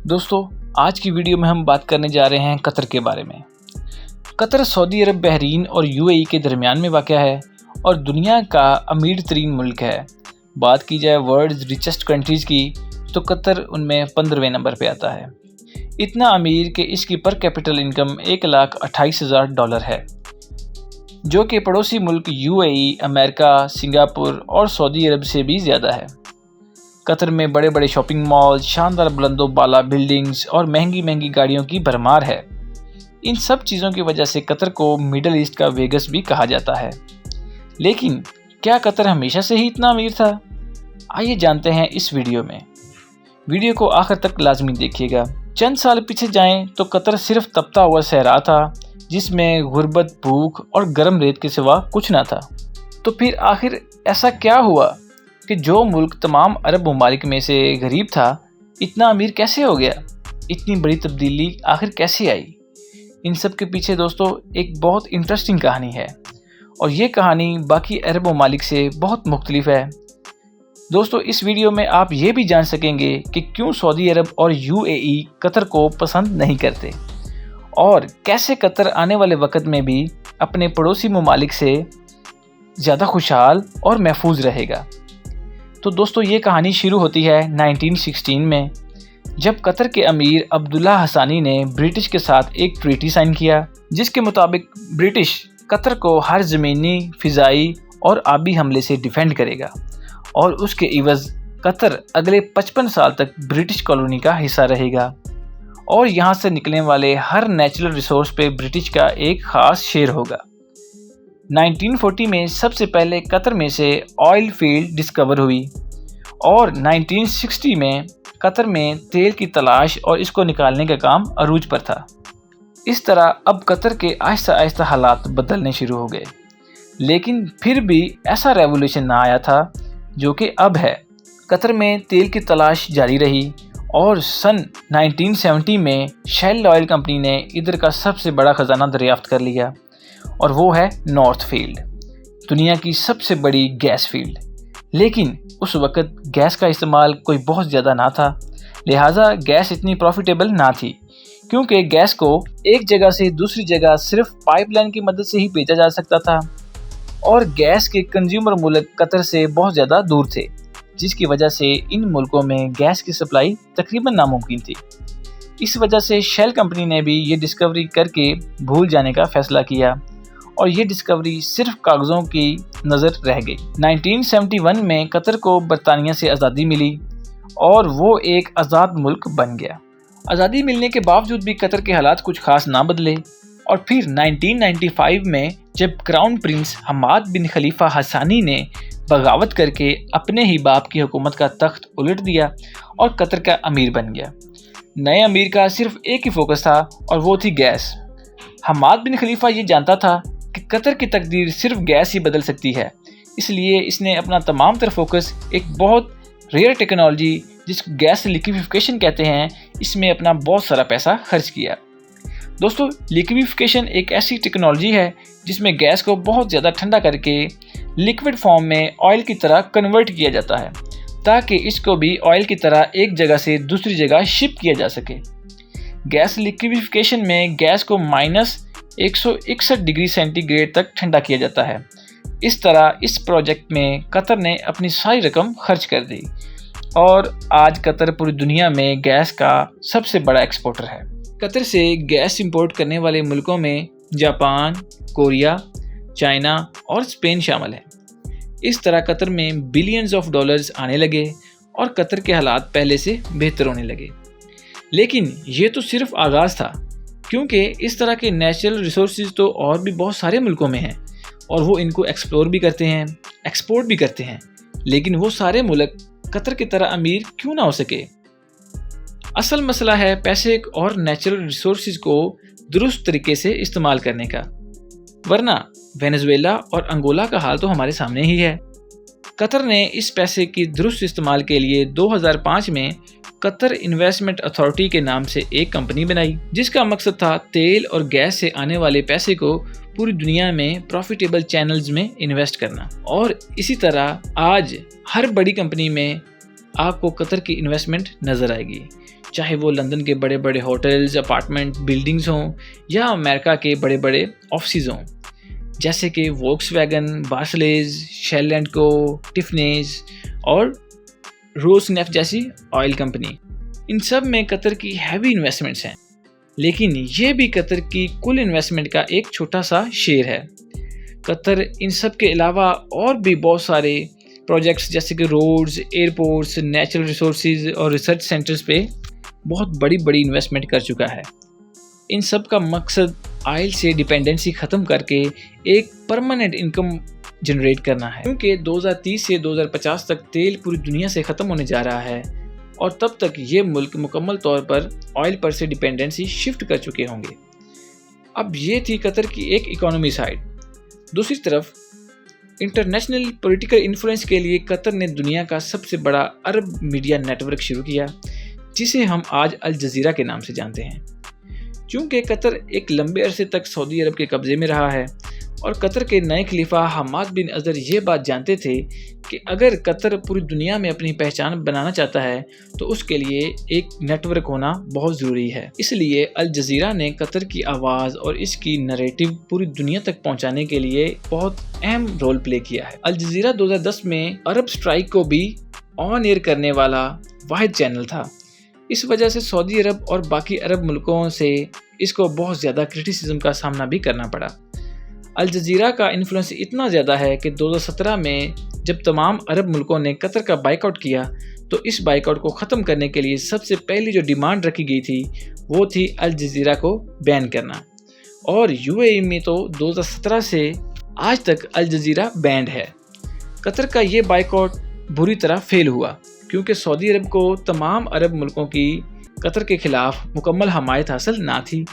दोस्तों, आज की वीडियो में हम बात करने जा रहे हैं कतर के बारे में। कतर सऊदी अरब, बहरीन और यूएई के दरमियान में वाक़या है और दुनिया का अमीर तरीन मुल्क है। बात की जाए वर्ल्ड रिचेस्ट कंट्रीज़ की तो कतर उनमें 15वें नंबर पे आता है। इतना अमीर कि इसकी पर कैपिटल इनकम $1,28,000 है, जो कि पड़ोसी मुल्क यूएई, अमेरिका, सिंगापुर और सऊदी अरब से भी ज़्यादा है। कतर में बड़े बड़े शॉपिंग मॉल, शानदार बुलंदो बाला बिल्डिंग्स और महंगी महंगी गाड़ियों की भरमार है। इन सब चीज़ों की वजह से कतर को मिडल ईस्ट का वेगस भी कहा जाता है। लेकिन क्या कतर हमेशा से ही इतना अमीर था? आइए जानते हैं इस वीडियो में। वीडियो को आखिर तक लाजमी देखिएगा। चंद साल पीछे जाएं तो कतर सिर्फ तपता हुआ सहरा था, जिसमें गुर्बत, भूख और गर्म रेत के सिवा कुछ ना था। तो फिर आखिर ऐसा क्या हुआ कि जो मुल्क तमाम अरब ममालिक में से गरीब था, इतना अमीर कैसे हो गया? इतनी बड़ी तब्दीली आखिर कैसे आई? इन सब के पीछे दोस्तों एक बहुत इंटरेस्टिंग कहानी है और ये कहानी बाकी अरब ममालिक से बहुत मुख्तलिफ है। दोस्तों, इस वीडियो में आप ये भी जान सकेंगे कि क्यों सऊदी अरब और यूएई कतर को पसंद नहीं करते और कैसे कतर आने वाले वक्त में भी अपने पड़ोसी ममालिक से ज़्यादा खुशहाल और महफूज रहेगा। तो दोस्तों, ये कहानी शुरू होती है 1916 में, जब कतर के अमीर अब्दुल्ला हसानी ने ब्रिटिश के साथ एक ट्रीटी साइन किया, जिसके मुताबिक ब्रिटिश कतर को हर ज़मीनी, फ़िज़ाई और आबी हमले से डिफेंड करेगा और उसके इवज़ कतर अगले 55 साल तक ब्रिटिश कॉलोनी का हिस्सा रहेगा और यहाँ से निकलने वाले हर नेचुरल रिसोर्स पे ब्रिटिश का एक ख़ास शेयर होगा। 1940 में सबसे पहले कतर में से ऑयल फील्ड डिस्कवर हुई और 1960 में कतर में तेल की तलाश और इसको निकालने का काम अरूज पर था। इस तरह अब कतर के आहिस्ता आहिस्ता हालात बदलने शुरू हो गए, लेकिन फिर भी ऐसा रेवोल्यूशन ना आया था जो कि अब है। कतर में तेल की तलाश जारी रही और सन 1970 में शेल ऑयल कंपनी ने इधर का सबसे बड़ा खजाना दरियाफ्त कर लिया और वो है नॉर्थ फील्ड, दुनिया की सबसे बड़ी गैस फील्ड। लेकिन उस वक़्त गैस का इस्तेमाल कोई बहुत ज़्यादा ना था, लिहाजा गैस इतनी प्रॉफिटेबल ना थी, क्योंकि गैस को एक जगह से दूसरी जगह सिर्फ पाइपलाइन की मदद से ही भेजा जा सकता था और गैस के कंज्यूमर मुल्क कतर से बहुत ज़्यादा दूर थे, जिसकी वजह से इन मुल्कों में गैस की सप्लाई तकरीबन नामुमकिन थी। इस वजह से शेल कंपनी ने भी ये डिस्कवरी करके भूल जाने का फ़ैसला किया और ये डिस्कवरी सिर्फ कागज़ों की नज़र रह गई। 1971 में कतर को बरतानिया से आज़ादी मिली और वो एक आज़ाद मुल्क बन गया। आज़ादी मिलने के बावजूद भी कतर के हालात कुछ खास ना बदले और फिर 1995 में जब क्राउन प्रिंस हमाद बिन खलीफा हसानी ने बगावत करके अपने ही बाप की हुकूमत का तख्त उलट दिया और कतर का अमीर बन गया। नए अमीर का सिर्फ एक ही फोकस था और वो थी गैस। हमाद बिन खलीफा ये जानता था कि कतर की तकदीर सिर्फ गैस ही बदल सकती है, इसलिए इसने अपना तमाम तर फोकस एक बहुत रेयर टेक्नोलॉजी जिसको गैस लिक्विफिकेशन कहते हैं, इसमें अपना बहुत सारा पैसा खर्च किया। दोस्तों, लिक्विफिकेशन एक ऐसी टेक्नोलॉजी है जिसमें गैस को बहुत ज़्यादा ठंडा करके लिक्विड फॉर्म में ऑयल की तरह कन्वर्ट किया जाता है, ताकि इसको भी ऑयल की तरह एक जगह से दूसरी जगह शिप किया जा सके। गैस लिक्विफिकेशन में गैस को -161 डिग्री सेंटीग्रेड तक ठंडा किया जाता है। इस तरह इस प्रोजेक्ट में कतर ने अपनी सारी रकम खर्च कर दी और आज कतर पूरी दुनिया में गैस का सबसे बड़ा एक्सपोर्टर है। कतर से गैस इंपोर्ट करने वाले मुल्कों में जापान, कोरिया, चाइना और स्पेन शामिल है। इस तरह कतर में बिलियंस ऑफ डॉलर्स आने लगे और कतर के हालात पहले से बेहतर होने लगे। लेकिन ये तो सिर्फ आगाज़ था, क्योंकि इस तरह के नेचुरल रिसोर्सेज तो और भी बहुत सारे मुल्कों में हैं और वो इनको एक्सप्लोर भी करते हैं, एक्सपोर्ट भी करते हैं। लेकिन वो सारे मुल्क कतर की तरह अमीर क्यों ना हो सके? असल मसला है पैसे और नेचुरल रिसोर्सेज को दुरुस्त तरीके से इस्तेमाल करने का, वरना वेनेजुएला और अंगोला का हाल तो हमारे सामने ही है। कतर ने इस पैसे की दुरुस्त इस्तेमाल के लिए 2005 में कतर इन्वेस्टमेंट अथॉरिटी के नाम से एक कंपनी बनाई, जिसका मकसद था तेल और गैस से आने वाले पैसे को पूरी दुनिया में प्रॉफिटेबल चैनल्स में इन्वेस्ट करना। और इसी तरह आज हर बड़ी कंपनी में आपको कतर की इन्वेस्टमेंट नज़र आएगी, چاہے وہ لندن کے بڑے بڑے ہوٹلز، اپارٹمنٹ بلڈنگز ہوں یا امریکہ کے بڑے بڑے آفسز ہوں، جیسے کہ ووکس ویگن، بارسلیز، شیل اینڈ کو، ٹفنیز اور روس نیفٹ جیسی آئل کمپنی۔ ان سب میں قطر کی ہیوی انویسٹمنٹس ہیں، لیکن یہ بھی قطر کی کل انویسٹمنٹ کا ایک چھوٹا سا شیئر ہے۔ قطر ان سب کے علاوہ اور بھی بہت سارے پروجیکٹس جیسے کہ روڈز، ایئرپورٹس، نیچرل ریسورسز اور ریسرچ سینٹرز پہ بہت بڑی انویسٹمنٹ کر چکا ہے۔ ان سب کا مقصد آئل سے ڈیپینڈنسی ختم کر کے ایک پرماننٹ انکم جنریٹ کرنا ہے، کیونکہ 2030 سے 2050 تک تیل پوری دنیا سے ختم ہونے جا رہا ہے اور تب تک یہ ملک مکمل طور پر آئل پر سے ڈیپینڈنسی شفٹ کر چکے ہوں گے۔ اب یہ تھی قطر کی ایک اکانومی سائڈ۔ دوسری طرف انٹرنیشنل پولیٹیکل انفلوئنس کے لیے قطر نے دنیا کا سب سے بڑا عرب میڈیا نیٹ ورک شروع کیا، جسے ہم آج الجزیرہ کے نام سے جانتے ہیں۔ چونکہ قطر ایک لمبے عرصے تک سعودی عرب کے قبضے میں رہا ہے اور قطر کے نئے خلیفہ حماد بن ازر یہ بات جانتے تھے کہ اگر قطر پوری دنیا میں اپنی پہچان بنانا چاہتا ہے تو اس کے لیے ایک نیٹ ورک ہونا بہت ضروری ہے۔ اس لیے الجزیرہ نے قطر کی آواز اور اس کی نریٹو پوری دنیا تک پہنچانے کے لیے بہت اہم رول پلے کیا ہے۔ الجزیرہ 2010 میں عرب اسٹرائک کو بھی آن ایئر کرنے والا واحد چینل تھا۔ اس وجہ سے سعودی عرب اور باقی عرب ملکوں سے اس کو بہت زیادہ کرٹیسزم کا سامنا بھی کرنا پڑا۔ الجزیرہ کا انفلوئنس اتنا زیادہ ہے کہ 2017 میں جب تمام عرب ملکوں نے قطر کا بائیک آؤٹ کیا تو اس بائیک آؤٹ کو ختم کرنے کے لیے سب سے پہلی جو ڈیمانڈ رکھی گئی تھی وہ تھی الجزیرہ کو بین کرنا، اور UAE میں تو 2017 سے آج تک الجزیرہ بینڈ ہے۔ قطر کا یہ بائیک آؤٹ بری طرح فیل ہوا کیونکہ سعودی عرب کو تمام عرب ملکوں کی قطر کے خلاف مکمل حمایت حاصل نہ تھی،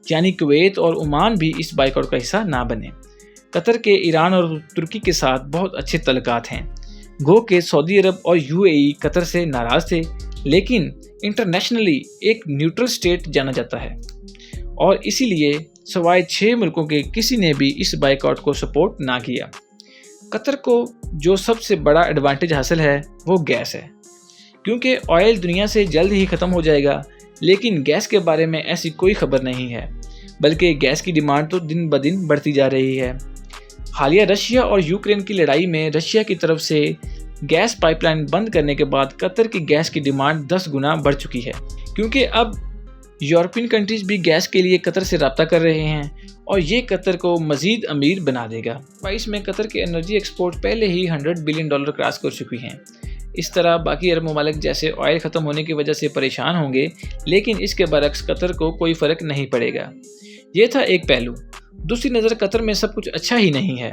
یعنی کویت اور عمان بھی اس بائیک آؤٹ کا حصہ نہ بنے۔ قطر کے ایران اور ترکی کے ساتھ بہت اچھے تعلقات ہیں، گو کہ سعودی عرب اور UAE قطر سے ناراض تھے، لیکن انٹرنیشنلی ایک نیوٹرل اسٹیٹ جانا جاتا ہے اور اسی لیے سوائے 6 ملکوں کے کسی نے بھی اس بائیک آؤٹ کو سپورٹ نہ کیا۔ قطر کو جو سب سے بڑا ایڈوانٹیج حاصل ہے وہ گیس ہے، کیونکہ آئل دنیا سے جلد ہی ختم ہو جائے گا، لیکن گیس کے بارے میں ایسی کوئی خبر نہیں ہے، بلکہ گیس کی ڈیمانڈ تو دن بدن بڑھتی جا رہی ہے۔ حالیہ رشیا اور یوکرین کی لڑائی میں رشیا کی طرف سے گیس پائپ لائن بند کرنے کے بعد قطر کی گیس کی ڈیمانڈ 10 گنا بڑھ چکی ہے، کیونکہ اب یورپین کنٹریز بھی گیس کے لیے قطر سے رابطہ کر رہے ہیں اور یہ قطر کو مزید امیر بنا دے گا۔ 22 میں قطر کے انرجی ایکسپورٹ پہلے ہی $100 بلین کراس کر چکی ہیں۔ اس طرح باقی عرب ممالک جیسے آئل ختم ہونے کی وجہ سے پریشان ہوں گے، لیکن اس کے برعکس قطر کو کوئی فرق نہیں پڑے گا۔ یہ تھا ایک پہلو۔ دوسری نظر قطر میں سب کچھ اچھا ہی نہیں ہے۔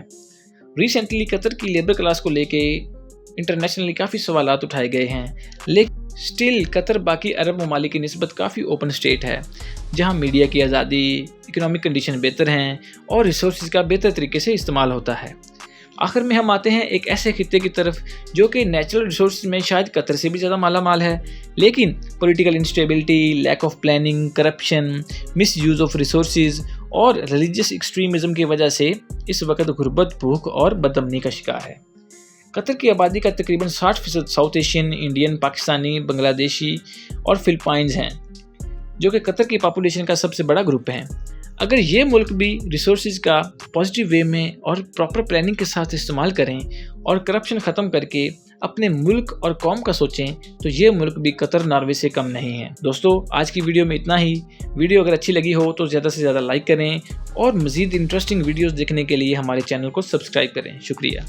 ریسنٹلی قطر کی لیبر کلاس کو لے کے انٹرنیشنلی کافی سوالات اٹھائے گئے ہیں، لیکن سٹل قطر باقی عرب ممالک کی نسبت کافی اوپن اسٹیٹ ہے، جہاں میڈیا کی آزادی، اکنامک کنڈیشن بہتر ہیں اور ریسورسز کا بہتر طریقے سے استعمال ہوتا ہے۔ آخر میں ہم آتے ہیں ایک ایسے خطے کی طرف جو کہ نیچرل ریسورسز میں شاید قطر سے بھی زیادہ مالا مال ہے، لیکن political instability, lack of planning, corruption, miss use of resources اور ریلیجیس ایکسٹریمزم کی وجہ سے اس وقت غربت، بھوک اور بد امنی کا شکار ہے۔ قطر کی آبادی کا تقریباً 60% ساؤتھ ایشین، انڈین، پاکستانی، بنگلہ دیشی اور فلپائنز ہیں، جو کہ قطر کی پاپولیشن کا سب سے بڑا گروپ ہیں۔ اگر یہ ملک بھی ریسورسز کا پازیٹیو وے میں اور پراپر پلاننگ کے ساتھ استعمال کریں اور کرپشن ختم کر کے اپنے ملک اور قوم کا سوچیں تو یہ ملک بھی قطر ناروے سے کم نہیں ہے۔ دوستو، آج کی ویڈیو میں اتنا ہی۔ ویڈیو اگر اچھی لگی ہو تو زیادہ سے زیادہ لائک کریں اور مزید انٹرسٹنگ ویڈیوز دیکھنے کے لیے ہمارے چینل کو سبسکرائب کریں۔ شکریہ۔